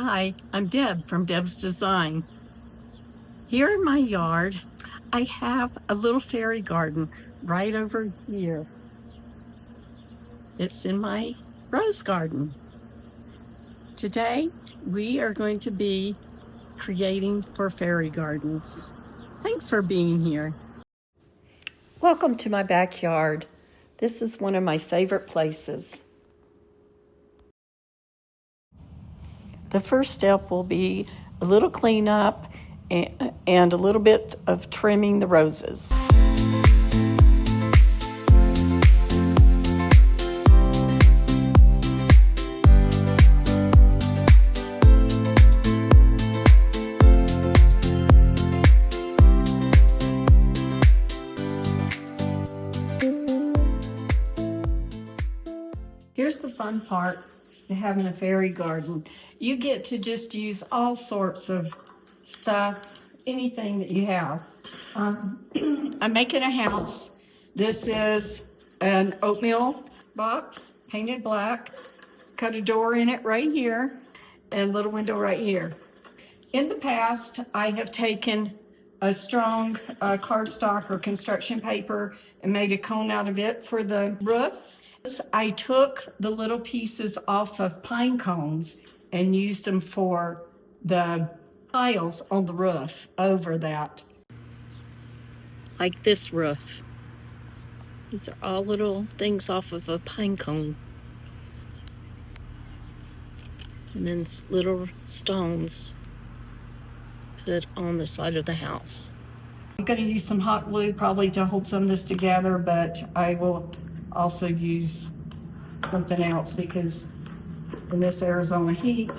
Hi, I'm Deb from Deb's Design. Here in my yard, I have a little fairy garden right over here. It's in my rose garden. Today, we are going to be creating for fairy gardens. Thanks for being here. Welcome to my backyard. This is one of my favorite places. The first step will be a little cleanup and a little bit of trimming the roses. Here's the fun part of having a fairy garden. You get to just use all sorts of stuff, anything that you have. I'm making a house. This is an oatmeal box, painted black, cut a door in it right here, and a little window right here. In the past, I have taken a strong cardstock or construction paper and made a cone out of it for the roof. I took the little pieces off of pine cones and used them for the tiles on the roof over that. Like this roof. These are all little things off of a pine cone. And then little stones put on the side of the house. I'm going to use some hot glue probably to hold some of this together, but I will also use something else because in this Arizona heat,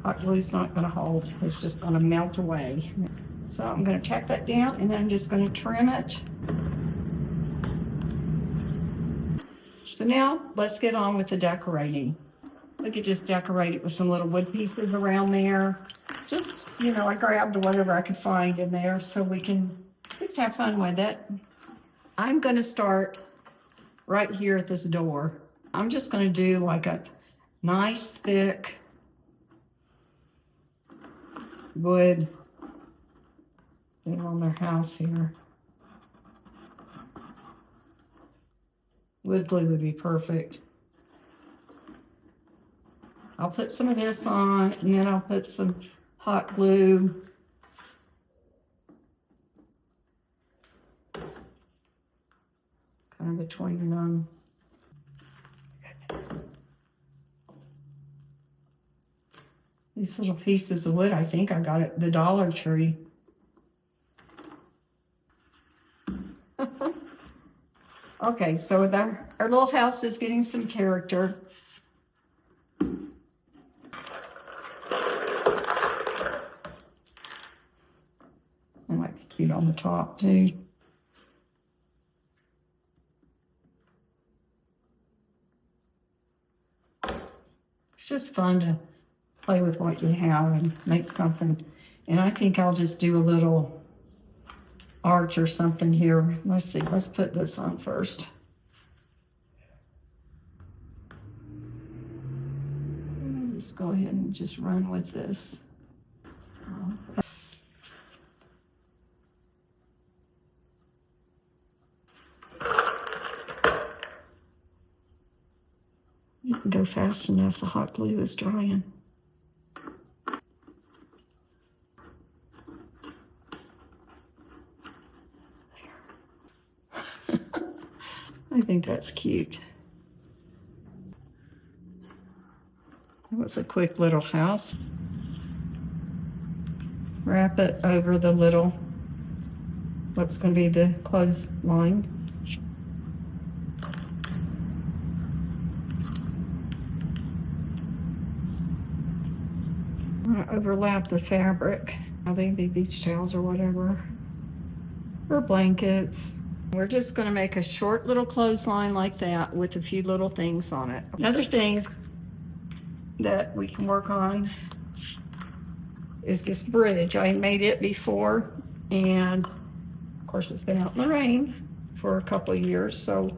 hot glue is not going to hold. It's just going to melt away. So I'm going to tack that down and then I'm just going to trim it. So now let's get on with the decorating. We could just decorate it with some little wood pieces around there. Just, I grabbed whatever I could find in there so we can just have fun with it. I'm going to start right here at this door. I'm just going to do like a nice thick wood thing on their house here. Wood glue would be perfect. I'll put some of this on and then I'll put some hot glue. Kind of between them. These little pieces of wood, I think I got at the Dollar Tree. Okay, so our little house is getting some character. I might put it on the top too. It's just fun to play with what you have and make something. And I think I'll just do a little arch or something here. Let's see, let's put this on first. Just go ahead and just run with this. You can go fast enough, the hot glue is drying. I think that's cute. That was a quick little house. Wrap it over the little, what's going to be the clothesline. I'm going to overlap the fabric. They be beach towels or whatever, or blankets. We're just going to make a short little clothesline like that with a few little things on it. Another thing that we can work on is this bridge. I made it before, and of course it's been out in the rain for a couple of years, so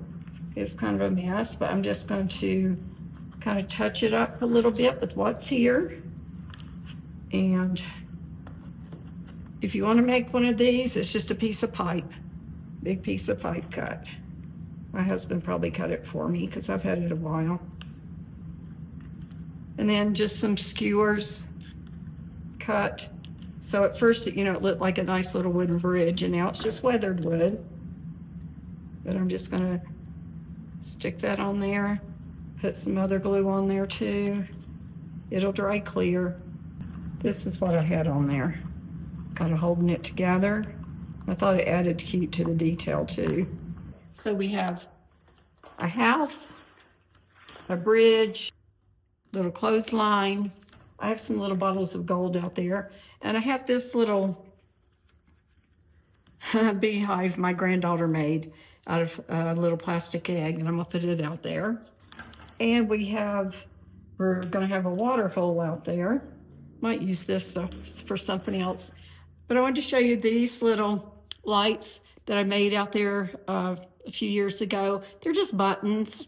it's kind of a mess, but I'm just going to kind of touch it up a little bit with what's here. And if you want to make one of these, it's just a piece of pipe, big piece of pipe cut. My husband probably cut it for me because I've had it a while. And then just some skewers cut. So at first, you know, it looked like a nice little wooden bridge, and now it's just weathered wood. But I'm just gonna stick that on there, put some other glue on there too. It'll dry clear. This is what I had on there, kind of holding it together. I thought it added cute to the detail too. So we have a house, a bridge, little clothesline. I have some little bottles of gold out there, and I have this little beehive my granddaughter made out of a little plastic egg, and I'm gonna put it out there. And we're gonna have a water hole out there. Might use this stuff for something else. But I wanted to show you these little lights that I made out there a few years ago. They're just buttons,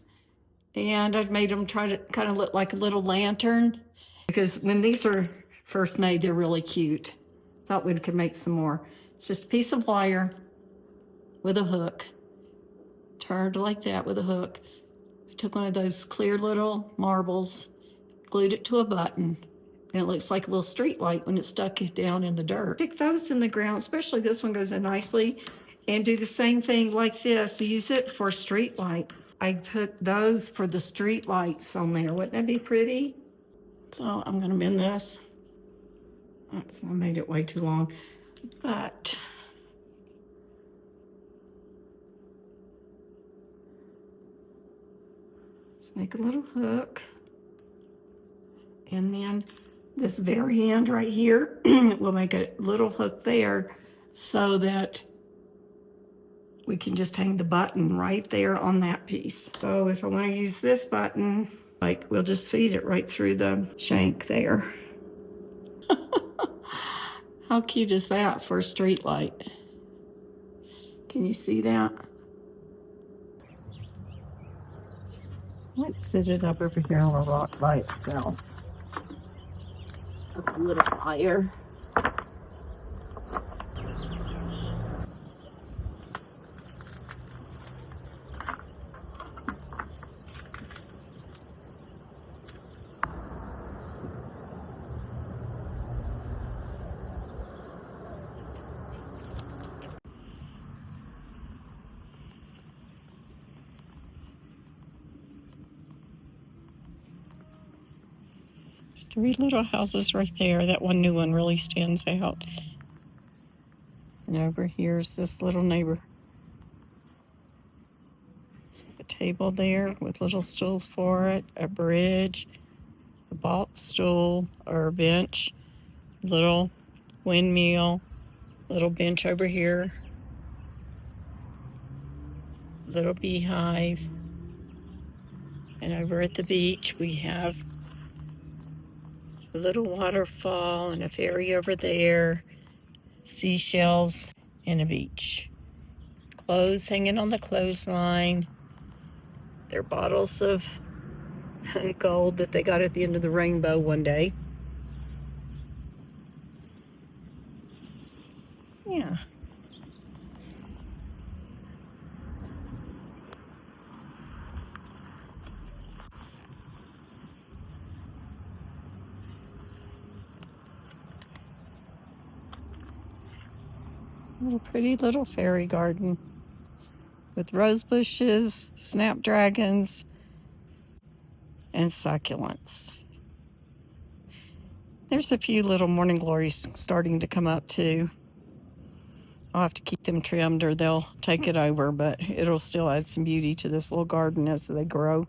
and I've made them try to kind of look like a little lantern, because when these are first made, they're really cute. Thought we could make some more. It's just a piece of wire with a hook, turned like that with a hook. I took one of those clear little marbles, glued it to a button, and it looks like a little street light when it's stuck down in the dirt. Stick those in the ground, especially this one goes in nicely, and do the same thing like this. Use it for street light. I put those for the street lights on there. Wouldn't that be pretty? So I'm gonna bend this. Oops, I made it way too long, but let's make a little hook. And then this very end right here, we'll make a little hook there so that we can just hang the button right there on that piece. So if I want to use this button, like, we'll just feed it right through the shank there. How cute is that for a street light? Can you see that? Let's set it up over here on a rock by itself. A little higher. There's 3 little houses right there. That one new one really stands out. And over here's this little neighbor. There's a table there with little stools for it, a bridge, a box stool or a bench, little windmill, little bench over here, little beehive. And over at the beach we have a little waterfall and a ferry over there, seashells, and a beach. Clothes hanging on the clothesline. They're bottles of gold that they got at the end of the rainbow one day. Yeah. Pretty little fairy garden with rose bushes, snapdragons, and succulents. There's a few little morning glories starting to come up too. I'll have to keep them trimmed or they'll take it over, but it'll still add some beauty to this little garden as they grow.